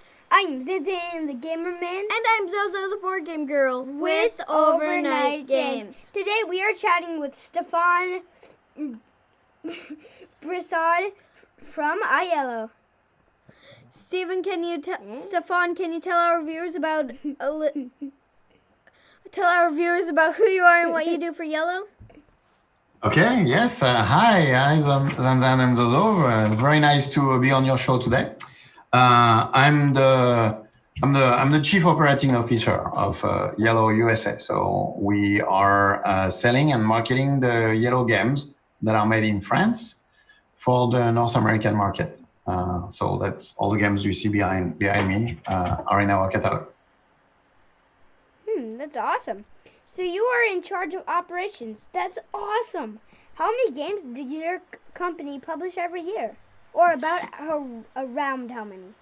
Chatz. I'm Zan Zan, the gamer man. And I'm ZoZo, the board game girl. With Overnight Games. Today we are chatting with Stephan Brissaud from IELLO. Stephan, Stephan, can you tell our viewers about who you are and what you do for Yellow? Okay, yes. Hi, Zan Zan and ZoZo. Very nice to be on your show today. I'm the chief operating officer of IELLO USA. So we are selling and marketing the Yellow games that are made in France for the North American market. So that's all the games you see behind me are in our catalog. That's awesome. So you are in charge of operations. That's awesome. How many games did your company publish every year? Or around how many?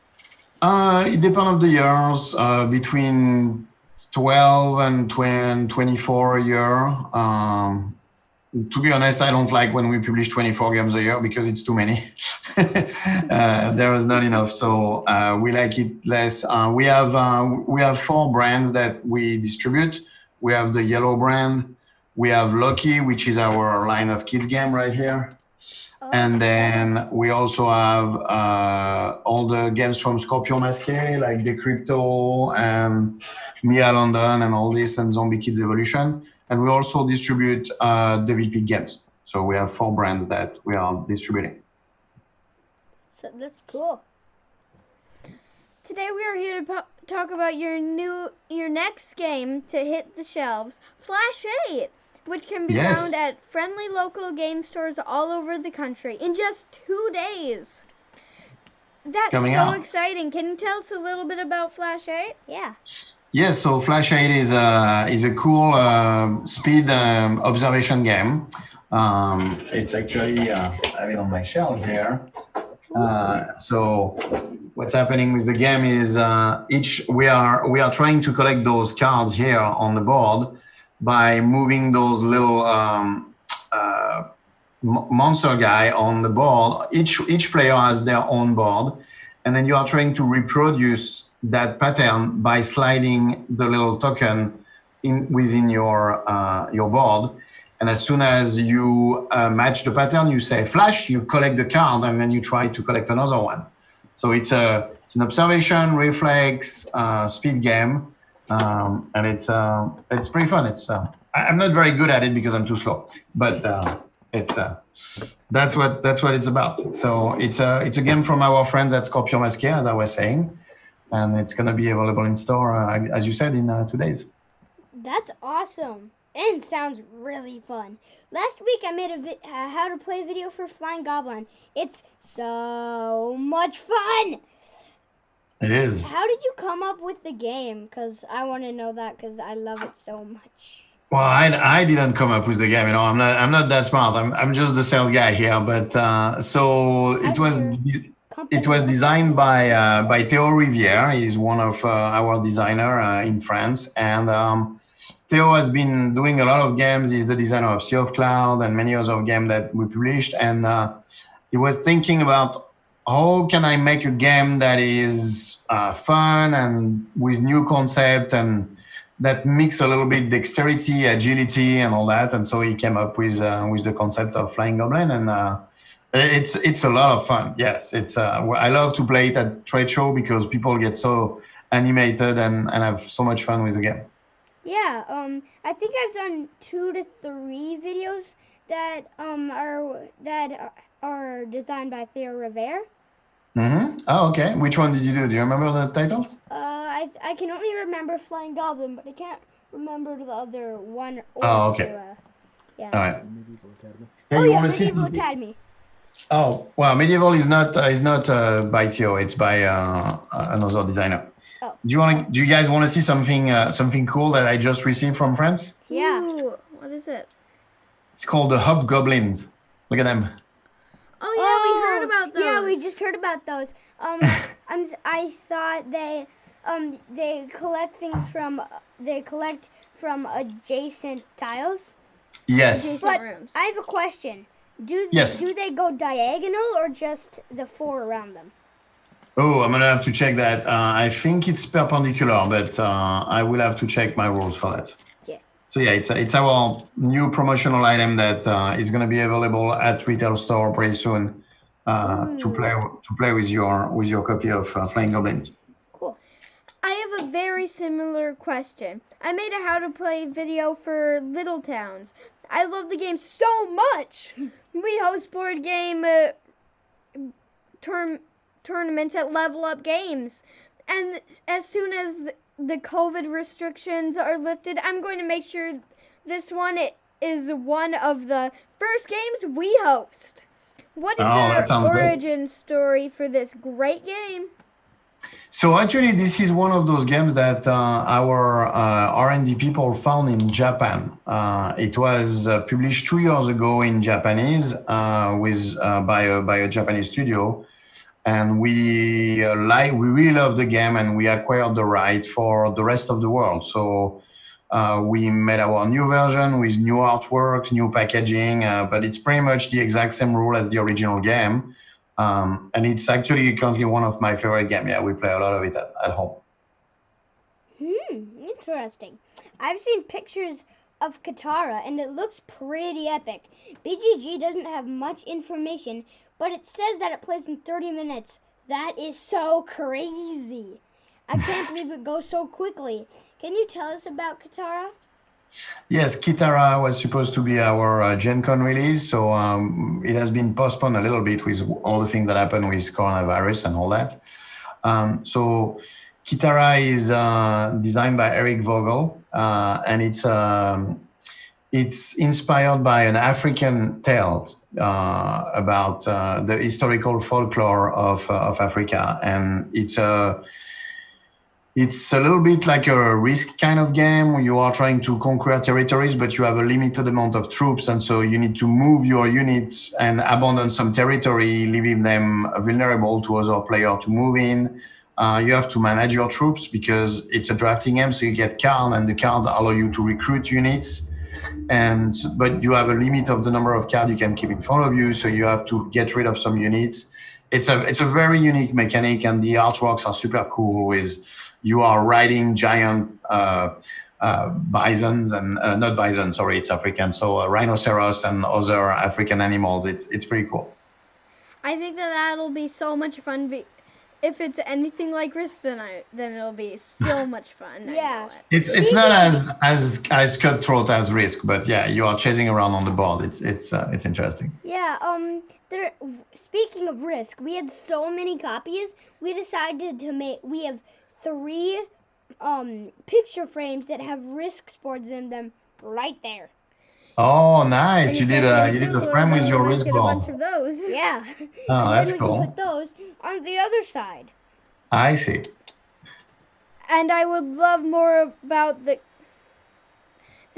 It depends on the years, between 12 and 24 a year. To be honest, I don't like when we publish 24 games a year because it's too many. There is not enough, so we like it less. We have 4 brands that we distribute. We have the Yellow brand. We have Lucky, which is our line of kids game right here. And then we also have all the games from Scorpion Masqué, like The Crypto and Mia London and all this, and Zombie Kids Evolution. And we also distribute the VP games. So we have 4 brands that we are distributing. So that's cool. Today we are here to talk about your next game to hit the shelves, Flash 8, which can be found at friendly local game stores all over the country in just 2 days. That's so exciting. Can you tell us a little bit about Flash 8? Yeah. Yes, so Flash 8 is a cool speed observation game. It's actually, I have it on my shelf here. So what's happening with the game is we are trying to collect those cards here on the board by moving those little monster guy on the board. Each player has their own board, and then you are trying to reproduce that pattern by sliding the little token within your board. And as soon as you match the pattern, you say flash, you collect the card, and then you try to collect another one. So it's an observation, reflex, speed game, and it's pretty fun. I'm not very good at it because I'm too slow, but that's what it's about. So it's a game from our friends at Scorpion Masqué, as I was saying, and it's going to be available in store, as you said, in 2 days. That's awesome. And sounds really fun. Last week I made a how to play video for Flying Goblin. It's so much fun. It is. How did you come up with the game? Because I want to know that because I love it so much. Well, I didn't come up with the game. I'm not that smart. I'm just the sales guy here. But so it was designed by Theo Rivière. He's one of our designer in France, and Theo has been doing a lot of games. He's the designer of Sea of Cloud and many other games that we published. And he was thinking about how can I make a game that is fun and with new concept and that mix a little bit dexterity, agility, and all that. And so he came up with the concept of Flying Goblin, and it's a lot of fun. Yes, I love to play it at trade show because people get so animated and have so much fun with the game. Yeah, I think I've done 2 to 3 videos that are designed by Theo Rivière. Mm-hmm. Oh, okay. Which one did you do? Do you remember the titles? I can only remember Flying Goblin, but I can't remember the other one. Oh, okay. Yeah. All right. Medieval Academy. Hey, Medieval Academy. Oh, well, Medieval is not by Theo. It's by another designer. Oh. Do you guys want to see something cool that I just received from France? Yeah. Ooh, what is it? It's called the Hobgoblins. Look at them. Oh yeah, we heard about those. Yeah, we just heard about those. I thought they collect from adjacent tiles. Yes. But I have a question. Do they go diagonal or just the 4 around them? Oh, I'm gonna have to check that. I think it's perpendicular, but I will have to check my rules for that. Yeah. So yeah, it's our new promotional item that is gonna be available at retail store pretty soon to play with your copy of Flying Goblins. Cool. I have a very similar question. I made a how to play video for Little Towns. I love the game so much. We host board game tournaments at Level Up Games. And as soon as the COVID restrictions are lifted, I'm going to make sure this one is one of the first games we host. What is the origin story for this great game? So actually, this is one of those games that our R&D people found in Japan. It was published 2 years ago in Japanese by a Japanese studio, and we really love the game, and we acquired the right for the rest of the world. So we made our new version with new artworks, new packaging, but it's pretty much the exact same rule as the original game. And it's actually currently one of my favorite games. Yeah, we play a lot of it at home. Interesting. I've seen pictures of Kitara, and it looks pretty epic. BGG doesn't have much information, but it says that it plays in 30 minutes. That is so crazy. I can't believe it goes so quickly. Can you tell us about Kitara? Yes, Kitara was supposed to be our Gen Con release, so it has been postponed a little bit with all the things that happened with coronavirus and all that. So Kitara is designed by Eric Vogel, and it's inspired by an African tale about the historical folklore of Africa, and it's a little bit like a Risk kind of game where you are trying to conquer territories, but you have a limited amount of troops. And so you need to move your units and abandon some territory, leaving them vulnerable to other players to move in. You have to manage your troops because it's a drafting game. So you get cards, and the cards allow you to recruit units. But you have a limit of the number of cards you can keep in front of you. So you have to get rid of some units. It's a very unique mechanic, and the artworks are super cool with, you are riding giant bisons and not bison, sorry, it's African. So rhinoceros and other African animals. It's pretty cool. I think that'll be so much fun. If it's anything like Risk, then it'll be so much fun. Yeah, it's not as cutthroat as Risk, but yeah, you are chasing around on the board. It's interesting. Yeah. Speaking of Risk, we had so many copies. We decided to make. We have 3 picture frames that have Risk boards in them right there. Oh, nice! You did a frame with your Risk board. A bunch of those. Yeah. Oh, that's cool. We put those on the other side. I see. And I would love more about the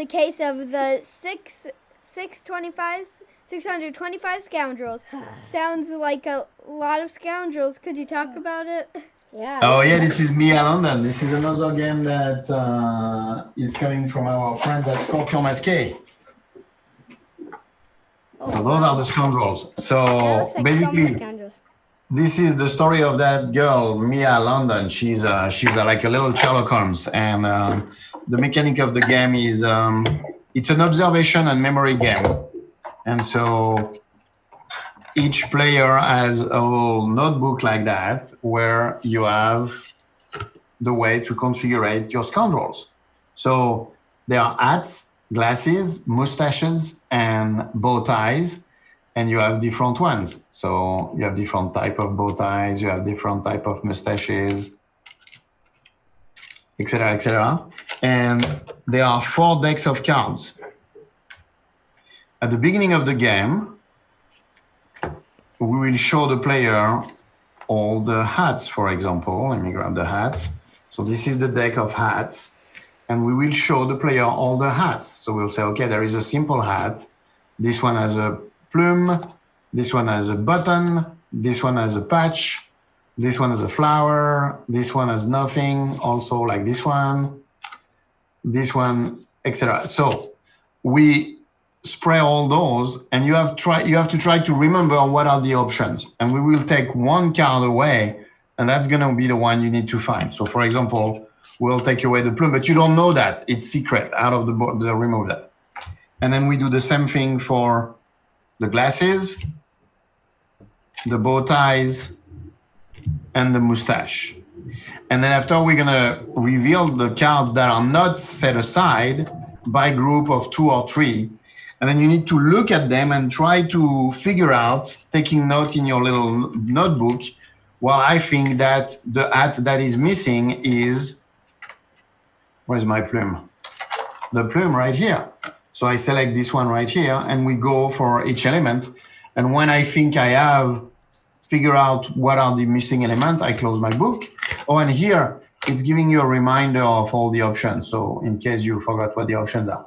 case of the 625 Scoundrels. Sounds like a lot of scoundrels. Could you talk about it? Yeah. Oh yeah, this is Mia London. This is another game that is coming from our friends at Scorpion Masqué. So those are the Scoundrels. So basically, this is the story of that girl, Mia London. She's like a little Sherlock Holmes, and the mechanic of the game is it's an observation and memory game, and so each player has a little notebook like that where you have the way to configure your Scoundrels. So there are hats, glasses, mustaches, and bow ties, and you have different ones. So you have different type of bow ties, you have different type of mustaches, etc., etc. And there are 4 decks of cards. At the beginning of the game, we will show the player all the hats, for example. Let me grab the hats. So this is the deck of hats. And we will show the player all the hats. So we'll say, okay, there is a simple hat. This one has a plume. This one has a button. This one has a patch. This one has a flower. This one has nothing. Also like this one, etc. So we spray all those, and you have to try to remember what are the options. And we will take one card away and that's going to be the one you need to find. So for example, we'll take away the plume, but you don't know that. It's secret. Out of the board, remove that. And then we do the same thing for the glasses, the bow ties, and the mustache. And then after, we're going to reveal the cards that are not set aside by group of 2 or 3. And then you need to look at them and try to figure out, taking note in your little notebook, well, I think that the hat that is missing is, where's my plume? The plume right here. So I select this one right here, and we go for each element. And when I think I have figured out what are the missing elements, I close my book. Oh, and here, it's giving you a reminder of all the options. So in case you forgot what the options are.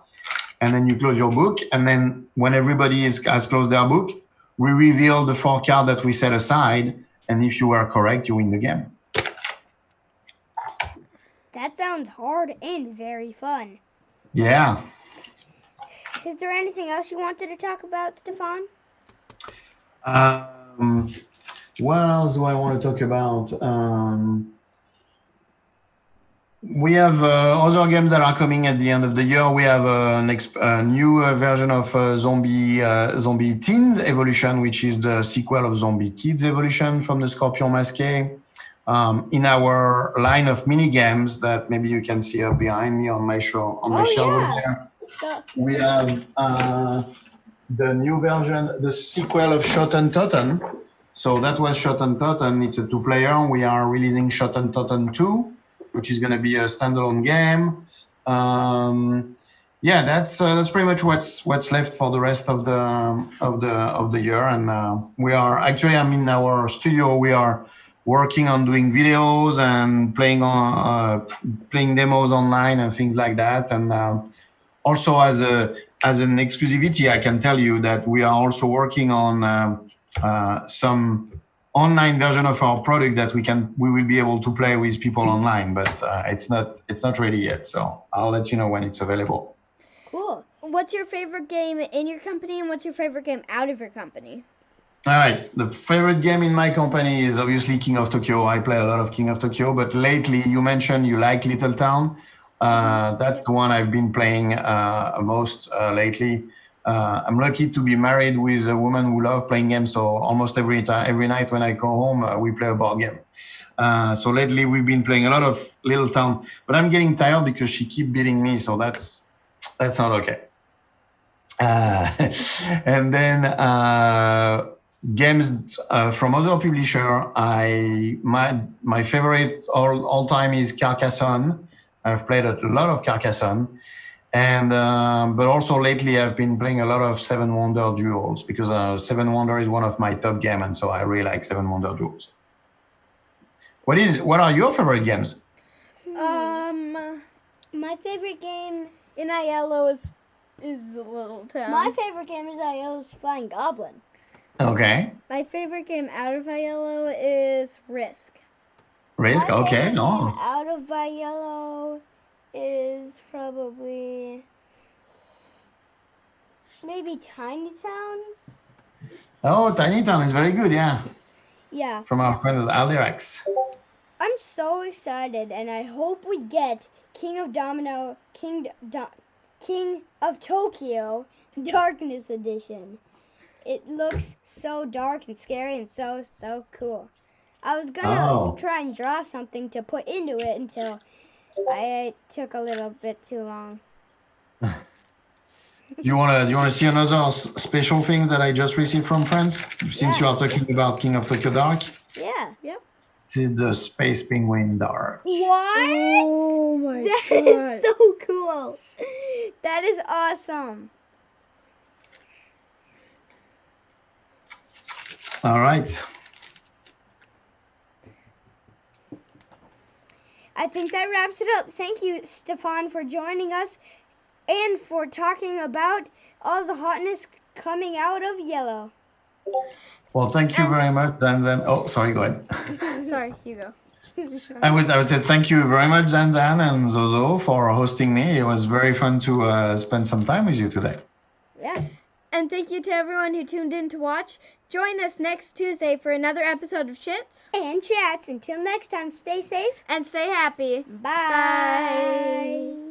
And then you close your book. And then when everybody has closed their book, we reveal the 4 cards that we set aside. And if you are correct, you win the game. That sounds hard and very fun. Yeah. Is there anything else you wanted to talk about, Stephan? What else do I want to talk about? We have other games that are coming at the end of the year. We have a new version of Zombie Teens Evolution, which is the sequel of Zombie Kids Evolution from the Scorpion Masqué. In our line of mini games that maybe you can see up behind me on my shelf over there, we have the new version, the sequel of Schotten Totten. So that was Schotten Totten. It's a 2-player. We are releasing Schotten Totten 2, which is going to be a standalone game. Yeah, that's pretty much what's left for the rest of the year. And we are actually, I'm in our studio. We are working on doing videos and playing demos online and things like that. And also as an exclusivity, I can tell you that we are also working on some online version of our product that we will be able to play with people online, but it's not ready yet. So I'll let you know when it's available. Cool. What's your favorite game in your company, and what's your favorite game out of your company? All right. The favorite game in my company is obviously King of Tokyo. I play a lot of King of Tokyo, but lately you mentioned you like Little Town. That's the one I've been playing most lately. I'm lucky to be married with a woman who loves playing games. So almost every night when I go home, we play a board game. So lately we've been playing a lot of Little Town, but I'm getting tired because she keeps beating me. So that's not okay. And then games from other publisher. My favorite all time is Carcassonne. I've played a lot of Carcassonne. And but also lately I've been playing a lot of Seven Wonder Duels because Seven Wonder is one of my top games, and so I really like Seven Wonder Duels. What are your favorite games? My favorite game in IELLO is Little Town. My favorite game is IELLO's Flying Goblin. Okay. My favorite game out of IELLO is Risk. Risk, My okay. favorite No. game out of IELLO is probably maybe Tiny Towns. Oh, Tiny Town is very good, yeah. Yeah. From our friends Alderax. I'm so excited, and I hope we get King of Tokyo Darkness Edition. It looks so dark and scary and so cool. I was gonna try and draw something to put into it until I took a little bit too long. Do you wanna see another special thing that I just received from friends? Since you are talking about King of Tokyo Dark. Yeah. Yep. This is the Space Penguin Dark. What? Oh my god. That is so cool. That is awesome. All right. I think that wraps it up. Thank you, Stephan, for joining us and for talking about all the hotness coming out of IELLO. Well, thank you very much, Zan Zan. Oh, sorry, go ahead. Sorry, you go. I would say thank you very much, Zan Zan and ZoZo, for hosting me. It was very fun to spend some time with you today. Yeah. And thank you to everyone who tuned in to watch. Join us next Tuesday for another episode of Chitz and Chats. Until next time, stay safe and stay happy. Bye. Bye.